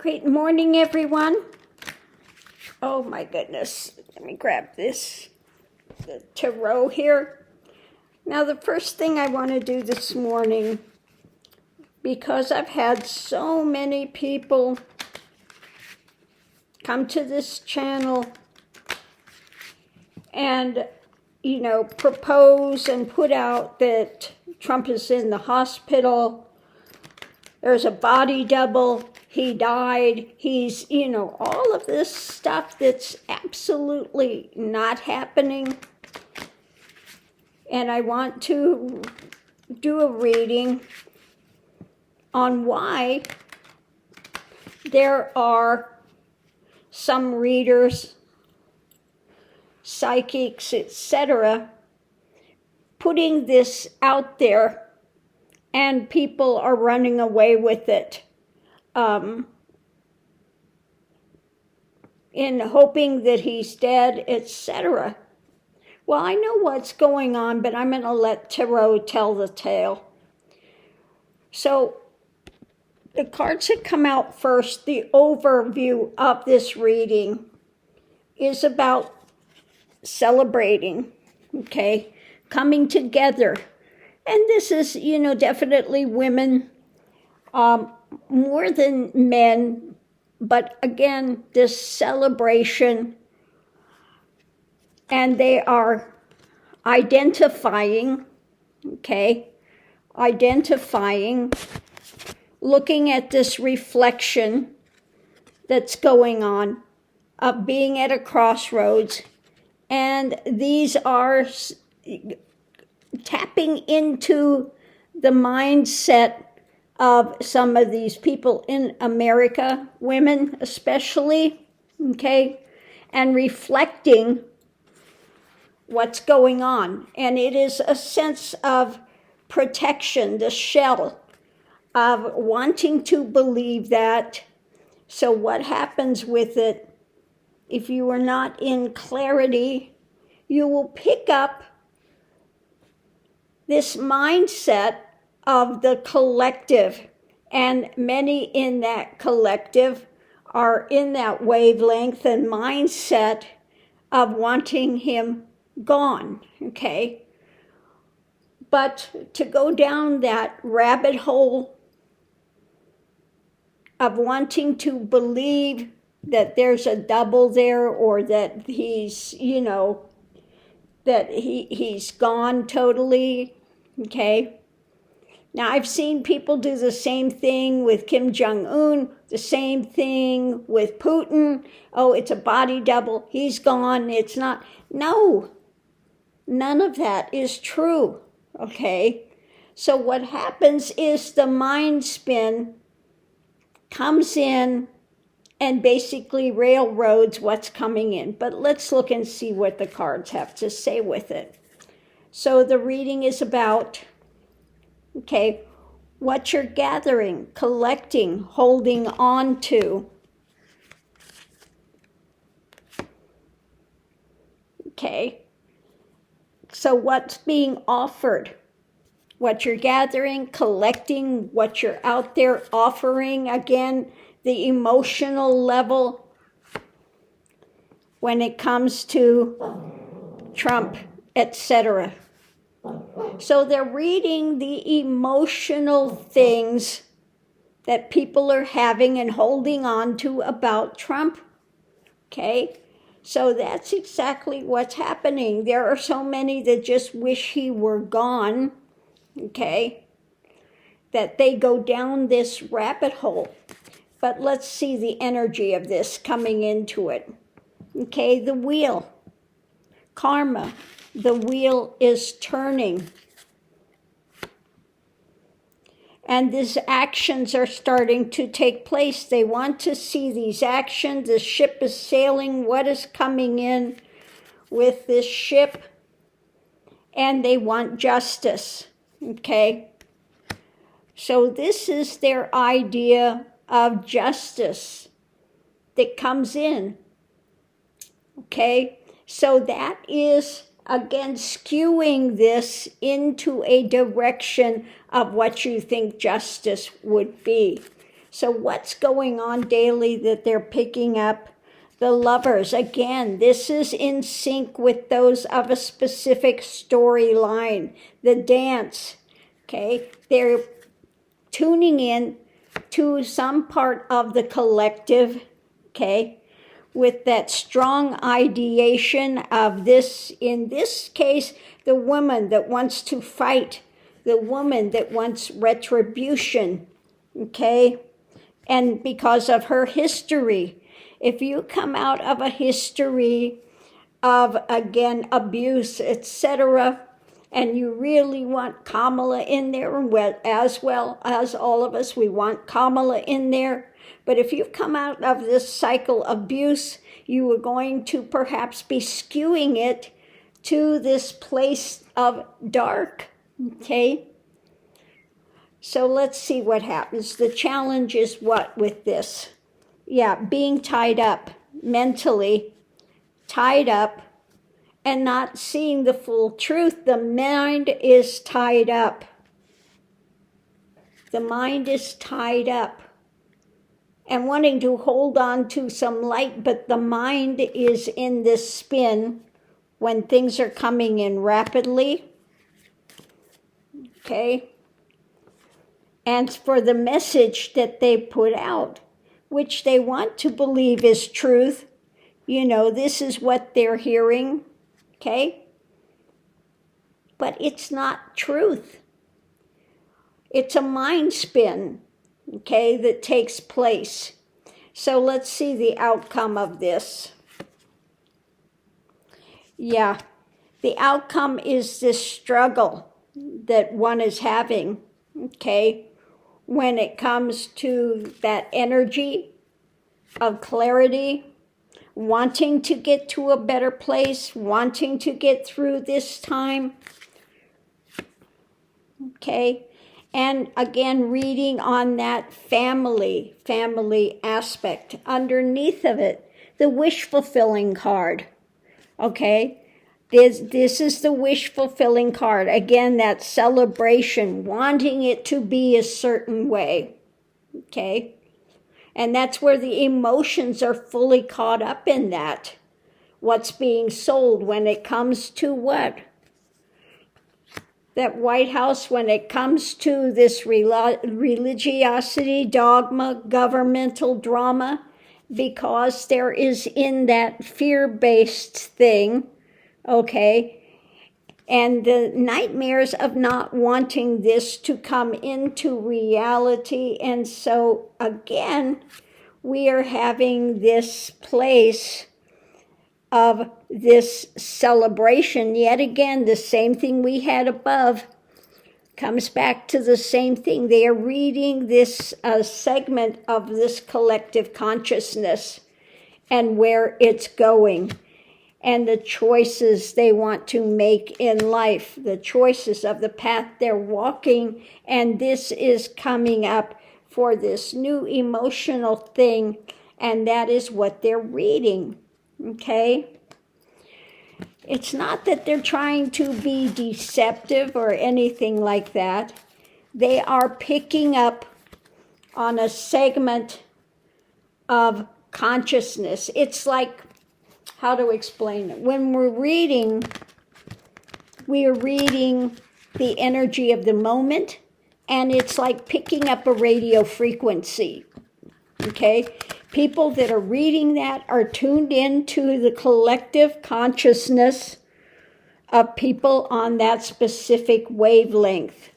Great morning, everyone. Oh my goodness. Let me grab the tarot here. Now, the first thing I want to do this morning, because I've had so many people come to this channel and, propose and put out that Trump is in the hospital. There's a body double. He died. He's, all of this stuff that's absolutely not happening. And I want to do a reading on why there are some readers, psychics, etc., putting this out there and people are running away with it. In hoping that he's dead, etc. Well, I know what's going on, but I'm going to let Tarot tell the tale. So, the cards that come out first, the overview of this reading is about celebrating, okay, coming together. And this is, definitely women, more than men, but again, this celebration, and they are identifying, looking at this reflection that's going on of being at a crossroads, and these are tapping into the mindset of some of these people in America, women especially, and reflecting what's going on. And it is a sense of protection, the shell of wanting to believe that. So what happens with it, if you are not in clarity, you will pick up this mindset of the collective, and many in that collective are in that wavelength and mindset of wanting him gone, But to go down that rabbit hole of wanting to believe that there's a double there, or that he's, that he's gone totally, Now, I've seen people do the same thing with Kim Jong-un, the same thing with Putin. Oh, it's a body double. He's gone. It's not. No, none of that is true, So what happens is the mind spin comes in and basically railroads what's coming in. But let's look and see what the cards have to say with it. So the reading is about, what you're gathering, collecting, holding on to. So what's being offered? What you're gathering, collecting, what you're out there offering. Again, the emotional level when it comes to Trump, etc. So they're reading the emotional things that people are having and holding on to about Trump. So that's exactly what's happening. There are so many that just wish he were gone, that they go down this rabbit hole. But let's see the energy of this coming into it. The wheel, karma, the wheel is turning. And these actions are starting to take place. They want to see these actions. The ship is sailing. What is coming in with this ship? And they want justice, So this is their idea of justice that comes in, So that is, again, skewing this into a direction of what you think justice would be. So what's going on daily that they're picking up? The Lovers, again, this is in sync with those of a specific storyline. The Dance, okay? They're tuning in to some part of the collective, okay? With that strong ideation of this, in this case, the woman that wants to fight, the woman that wants retribution, okay? And because of her history, if you come out of a history of, again, abuse, etc., and you really want Kamala in there, as well as all of us, we want Kamala in there. But if you've come out of this cycle of abuse, you are going to perhaps be skewing it to this place of dark, okay? So let's see what happens. The challenge is what with this? Yeah, being tied up, mentally tied up, and not seeing the full truth. The mind is tied up. The mind is tied up and wanting to hold on to some light, but the mind is in this spin when things are coming in rapidly. Okay? And for the message that they put out, which they want to believe is truth, you know, this is what they're hearing. Okay? But it's not truth. It's a mind spin, okay, that takes place. So let's see the outcome of this. Yeah, the outcome is this struggle that one is having, okay, when it comes to that energy of clarity, wanting to get to a better place, wanting to get through this time, okay? And again, reading on that family aspect. Underneath of it, the wish-fulfilling card, okay? This is the wish-fulfilling card. Again, that celebration, wanting it to be a certain way, okay? And that's where the emotions are fully caught up in that. What's being sold when it comes to what? That White House, when it comes to this religiosity, dogma, governmental drama, because there is in that fear-based thing, okay, and the nightmares of not wanting this to come into reality. And so again, we are having this place of this celebration. Yet again, the same thing we had above comes back to the same thing. They are reading this segment of this collective consciousness and where it's going, and the choices they want to make in life, the choices of the path they're walking. And this is coming up for this new emotional thing, and that is what they're reading, okay? It's not that they're trying to be deceptive or anything like that. They are picking up on a segment of consciousness. It's like, how to explain it? When we're reading, we are reading the energy of the moment, and it's like picking up a radio frequency, okay? People that are reading that are tuned into the collective consciousness of people on that specific wavelength,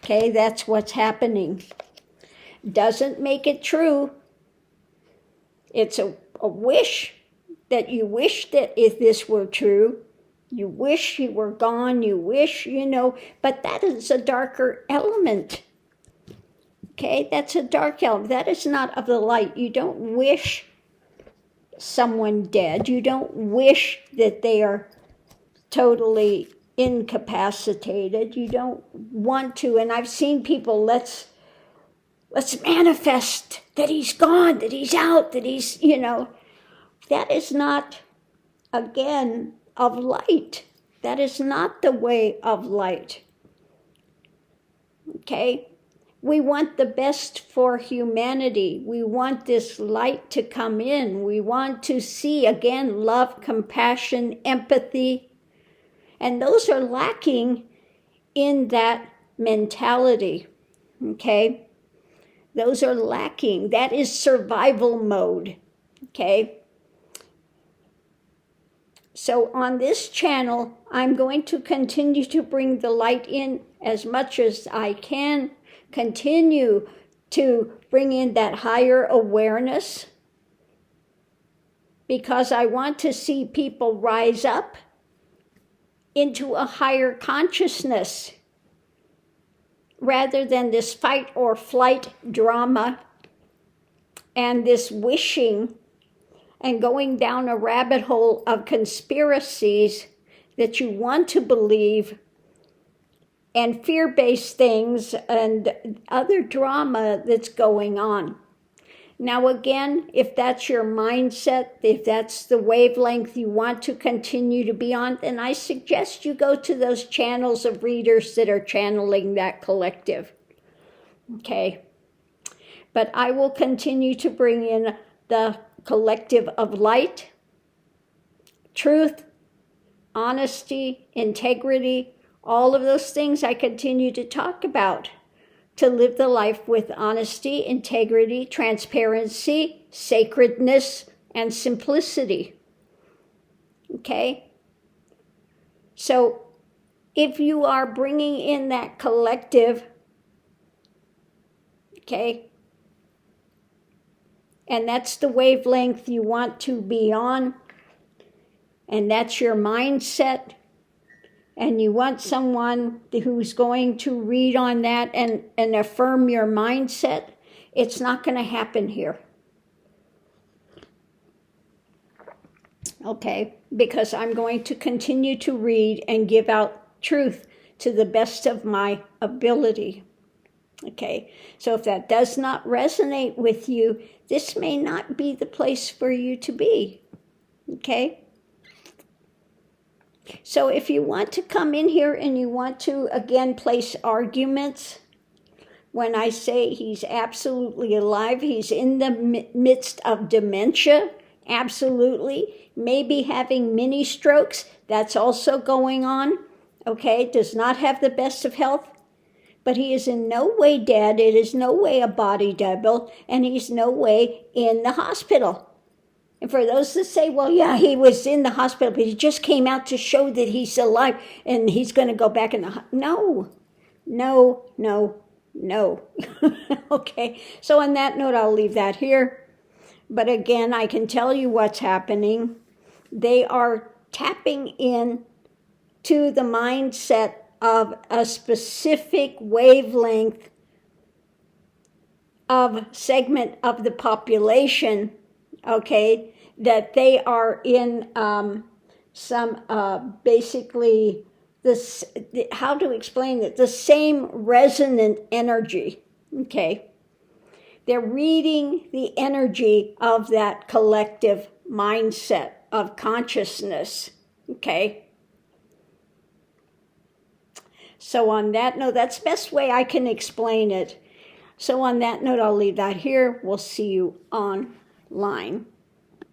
okay? That's what's happening. Doesn't make it true. It's a wish that you wish that if this were true, you wish you were gone, you wish, you know, but that is a darker element. Okay, that's a dark element. That is not of the light. You don't wish someone dead. You don't wish that they are totally incapacitated. You don't want to. And I've seen people, let's manifest that he's gone, that he's out, that he's, you know. That is not, again, of light. That is not the way of light. Okay? We want the best for humanity. We want this light to come in. We want to see, again, love, compassion, empathy. And those are lacking in that mentality, okay? Those are lacking. That is survival mode, okay? So on this channel, I'm going to continue to bring the light in as much as I can, continue to bring in that higher awareness, because I want to see people rise up into a higher consciousness rather than this fight or flight drama and this wishing and going down a rabbit hole of conspiracies that you want to believe and fear-based things and other drama that's going on. Now again, if that's your mindset, if that's the wavelength you want to continue to be on, then I suggest you go to those channels of readers that are channeling that collective. Okay? But I will continue to bring in the collective of light, truth, honesty, integrity, all of those things I continue to talk about, to live the life with honesty, integrity, transparency, sacredness, and simplicity. Okay? So if you are bringing in that collective, okay, and that's the wavelength you want to be on, and that's your mindset, and you want someone who's going to read on that and affirm your mindset, it's not going to happen here. Okay? Because I'm going to continue to read and give out truth to the best of my ability. Okay? So if that does not resonate with you, this may not be the place for you to be. Okay? So if you want to come in here and you want to, again, place arguments, when I say he's absolutely alive, he's in the midst of dementia, absolutely, maybe having mini strokes, that's also going on, okay, does not have the best of health, but he is in no way dead, it is no way a body double, and he's no way in the hospital. And for those that say, well, yeah, he was in the hospital, but he just came out to show that he's alive and he's going to go back in the hospital. No. Okay, so on that note, I'll leave that here. But again, I can tell you what's happening. They are tapping in to the mindset of a specific wavelength of segment of the population, okay, that they are in basically this, how to explain it, the same resonant energy, okay? They're reading the energy of that collective mindset of consciousness, okay? So on that note, that's the best way I can explain it. So on that note, I'll leave that here. We'll see you online.